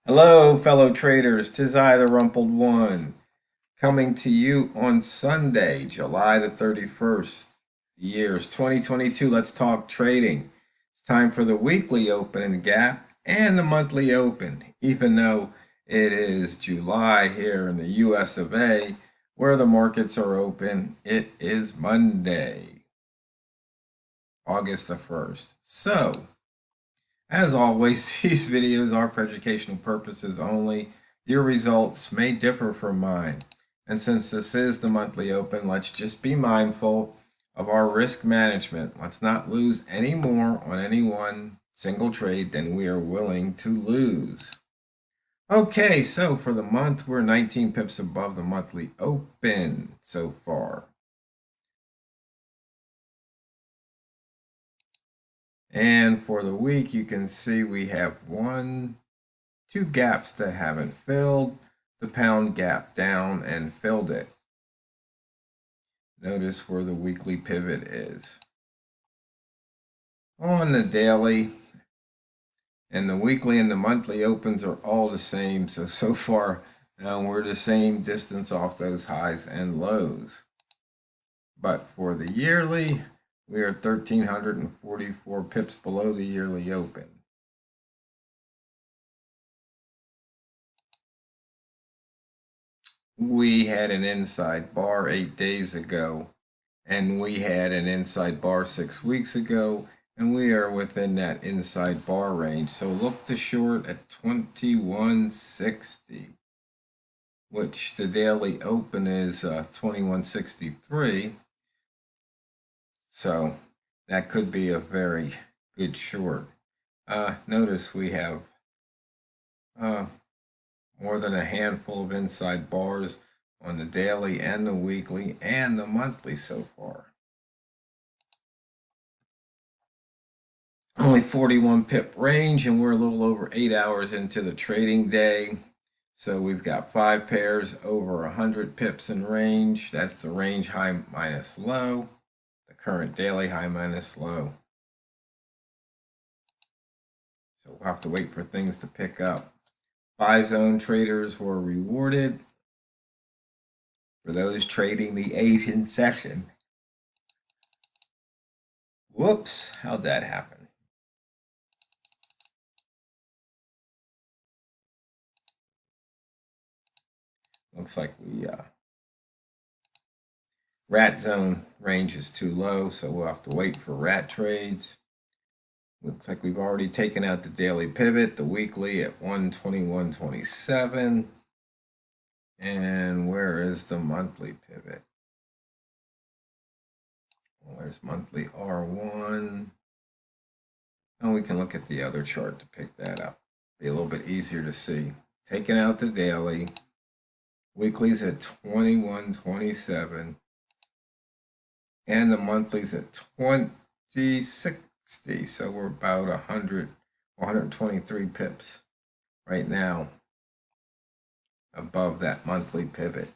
Hello, fellow traders. 'Tis I, the Rumpled One, coming to you on Sunday, July the 31st. The year is 2022. Let's talk trading. It's time for the weekly open and gap and the monthly open, even though it is July here in the US of A, where the markets are open. It is Monday, August the 1st. So, as always, these videos are for educational purposes only. Your results may differ from mine. And since this is the monthly open, let's just be mindful of our risk management. Let's not lose any more on any one single trade than we are willing to lose. Okay, so for the month, we're 19 pips above the monthly open so far. And for the week, you can see we have two gaps that haven't filled. The pound gap down and filled it. Notice where the weekly pivot is. On the daily, and the weekly and the monthly opens are all the same. So far, we're the same distance off those highs and lows. But for the yearly, we are 1,344 pips below the yearly open. We had an inside bar 8 days ago, and we had an inside bar 6 weeks ago, and we are within that inside bar range. So look to short at 2160, which the daily open is 2163. So that could be a very good short. Notice we have more than a handful of inside bars on the daily and the weekly and the monthly so far. Only 41 pip range, and we're a little over 8 hours into the trading day. So we've got 5 pairs over 100 pips in range. That's the range high minus low, the current daily high minus low. So we'll have to wait for things to pick up. Buy zone traders were rewarded for those trading the Asian session. Whoops, how'd that happen? Looks like rat zone range is too low, so we'll have to wait for rat trades. Looks like we've already taken out the daily pivot, the weekly at 121.27. And where is the monthly pivot? Well, there's monthly R1. And we can look at the other chart to pick that up. Be a little bit easier to see. Taking out the daily. Weekly's at 21.27. And the monthly's at 20.60. So we're about 123 pips right now above that monthly pivot.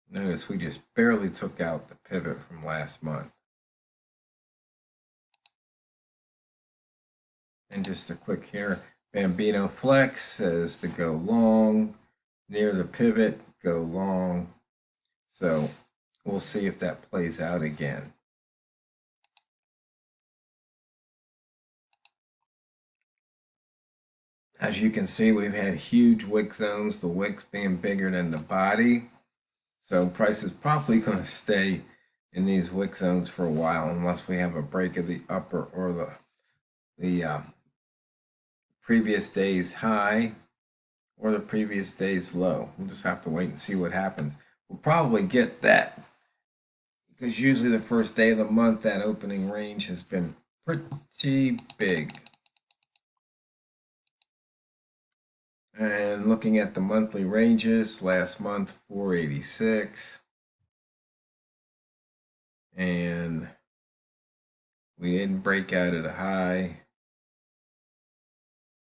Notice we just barely took out the pivot from last month. And just a quick here, Bambino Flex says to go long, near the pivot, go long. So we'll see if that plays out again. As you can see, we've had huge wick zones, the wicks being bigger than the body. So price is probably going to stay in these wick zones for a while unless we have a break of the upper or the previous day's high or the previous day's low. We'll just have to wait and see what happens. We'll probably get that because usually the first day of the month, that opening range has been pretty big. And looking at the monthly ranges, last month 486. And we didn't break out at a high,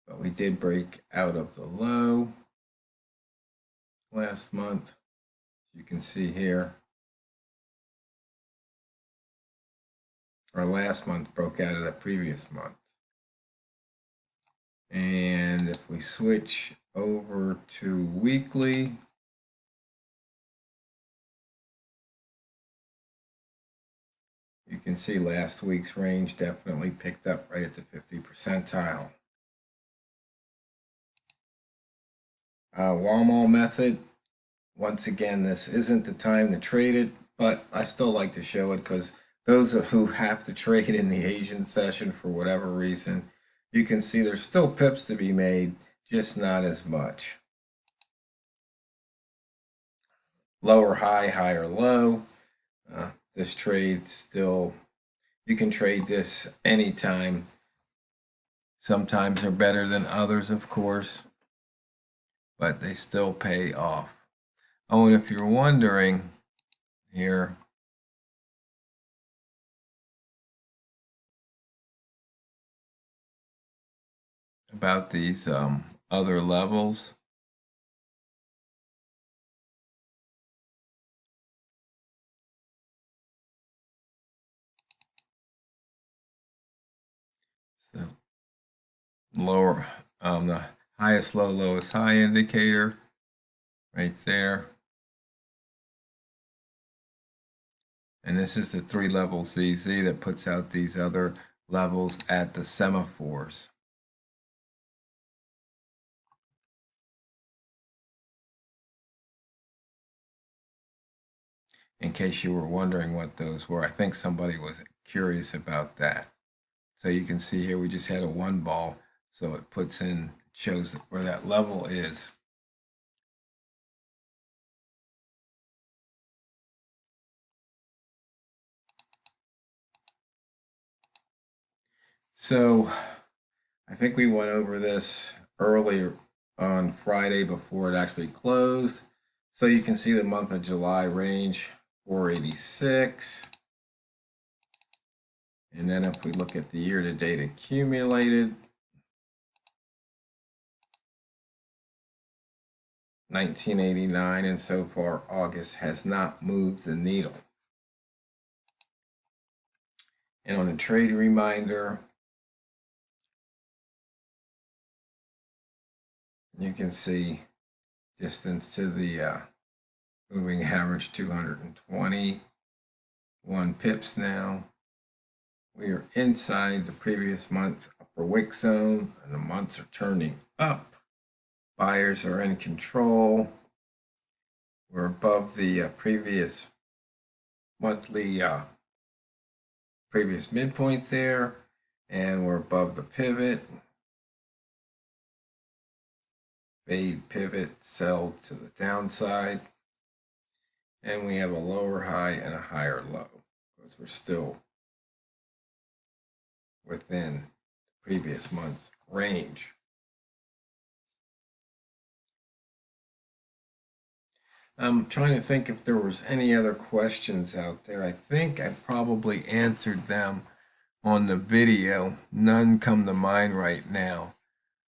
but we did break out of the low last month. You can see here. Our last month broke out of the previous month. And if we switch over to weekly, you can see last week's range definitely picked up right at the 50 percentile. Walmart method, once again, this isn't the time to trade it, but I still like to show it because those who have to trade in the Asian session for whatever reason, you can see there's still pips to be made, just not as much. Lower high, higher low. This trade still, you can trade this anytime. Sometimes they're better than others, of course, but they still pay off. Oh, and if you're wondering here, about these other levels, so lower, the highest low, lowest high indicator right there. And this is the 3-level ZZ that puts out these other levels at the semaphores. In case you were wondering what those were, I think somebody was curious about that. So you can see here we just had a 1 ball, so it puts in, shows where that level is. So I think we went over this earlier on Friday before it actually closed. So you can see the month of July range, 486. And then if we look at the year-to-date accumulated, 1989, and so far August has not moved the needle. And on the trade reminder, you can see distance to the moving average 221 pips now. We are inside the previous month upper wick zone, and the months are turning up. Buyers are in control. We're above the previous monthly previous midpoint there, and we're above the pivot. Fade, pivot, sell to the downside. And we have a lower high and a higher low because we're still within the previous month's range. I'm trying to think if there was any other questions out there. I think I probably answered them on the video. None come to mind right now.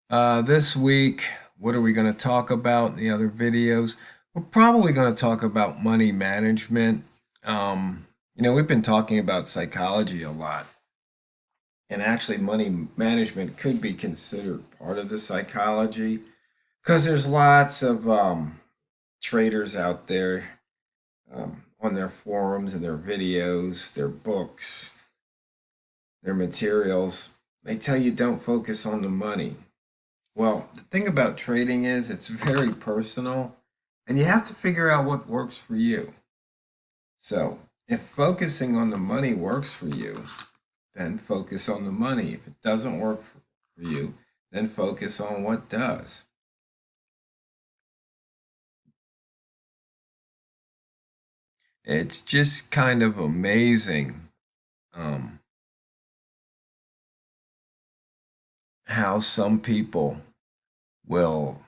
This week, what are we going to talk about in the other videos? We're probably going to talk about money management. We've been talking about psychology a lot. And actually, money management could be considered part of the psychology because there's lots of traders out there on their forums and their videos, their books, their materials. They tell you don't focus on the money. Well, the thing about trading is it's very personal, and you have to figure out what works for you. So if focusing on the money works for you, then focus on the money. If it doesn't work for you, then focus on what does. It's just kind of amazing how some people will,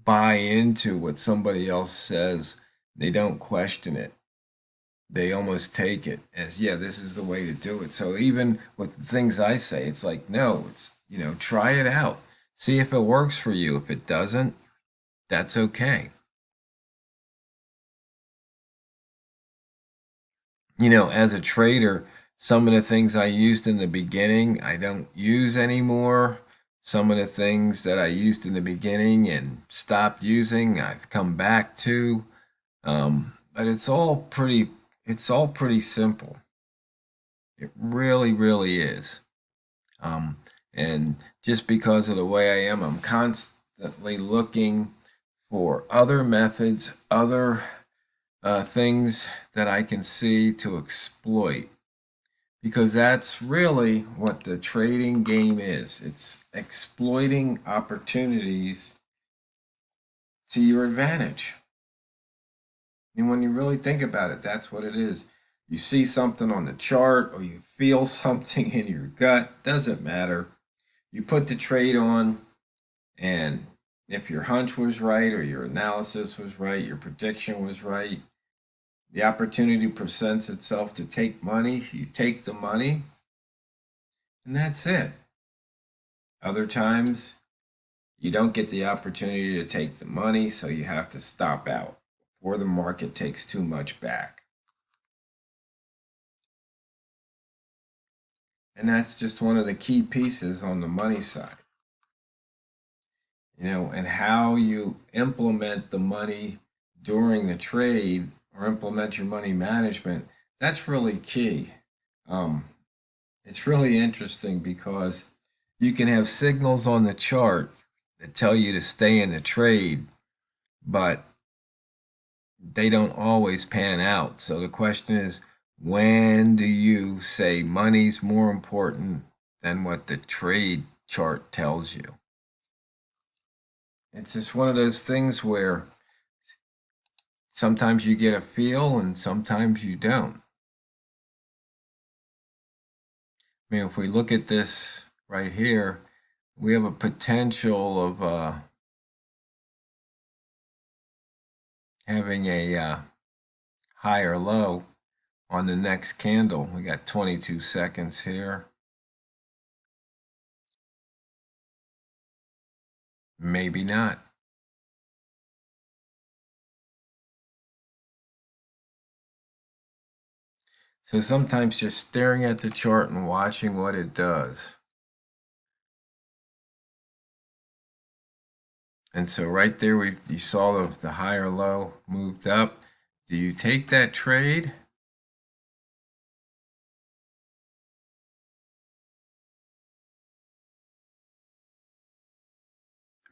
buy into what somebody else says. They don't question it. They almost take it as, yeah, this is the way to do it. So even with the things I say, it's like, no, it's, try it out. See if it works for you. If it doesn't, that's okay. As a trader, some of the things I used in the beginning, I don't use anymore. Some of the things that I used in the beginning and stopped using, I've come back to. But it's all pretty simple. It really, really is. Um, and just because of the way I am, I'm constantly looking for other methods, other things that I can see to exploit. Because that's really what the trading game is. It's exploiting opportunities to your advantage. And when you really think about it, that's what it is. You see something on the chart or you feel something in your gut, doesn't matter. You put the trade on, and if your hunch was right or your analysis was right, your prediction was right, the opportunity presents itself to take money, you take the money, and that's it. Other times, you don't get the opportunity to take the money, so you have to stop out before the market takes too much back. And that's just one of the key pieces on the money side. And how you implement the money during the trade or implement your money management, that's really key. It's really interesting because you can have signals on the chart that tell you to stay in the trade, but they don't always pan out. So the question is, when do you say money's more important than what the trade chart tells you? It's just one of those things where sometimes you get a feel and sometimes you don't. I mean, if we look at this right here, we have a potential of having a higher low on the next candle. We got 22 seconds here. Maybe not. So sometimes just staring at the chart and watching what it does. And so right there, you saw the higher low moved up. Do you take that trade?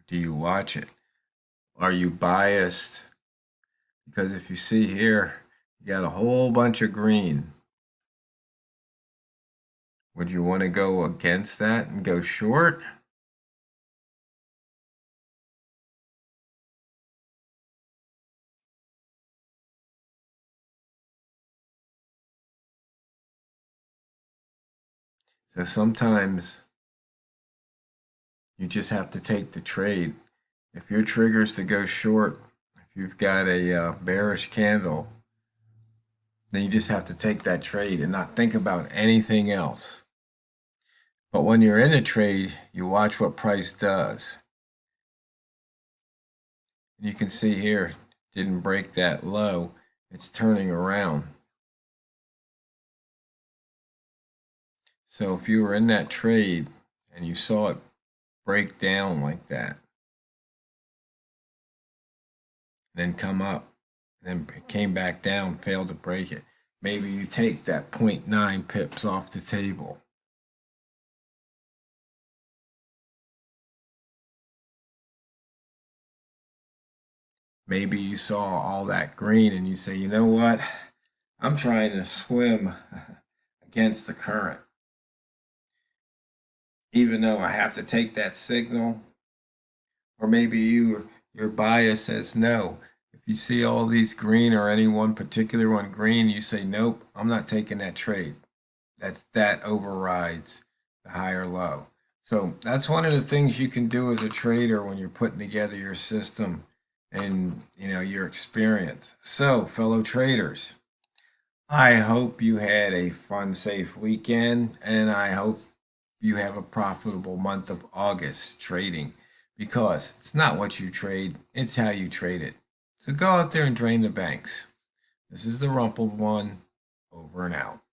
Do you watch it? Are you biased? Because if you see here, you got a whole bunch of green. Would you want to go against that and go short? So sometimes you just have to take the trade. If your trigger's to go short, if you've got a bearish candle, then you just have to take that trade and not think about anything else. But when you're in a trade, you watch what price does. You can see here, didn't break that low. It's turning around. So if you were in that trade and you saw it break down like that, then come up, then it came back down, failed to break it, maybe you take that 0.9 pips off the table. Maybe you saw all that green and you say, you know what? I'm trying to swim against the current. Even though I have to take that signal, or maybe your bias says no. If you see all these green or any one particular one green, you say, nope, I'm not taking that trade. That overrides the higher low. So that's one of the things you can do as a trader when you're putting together your system and your experience. So, fellow traders, I hope you had a fun, safe weekend, and I hope you have a profitable month of August trading, because it's not what you trade, it's how you trade it. So go out there and drain the banks. This is the Rumpled One, over and out.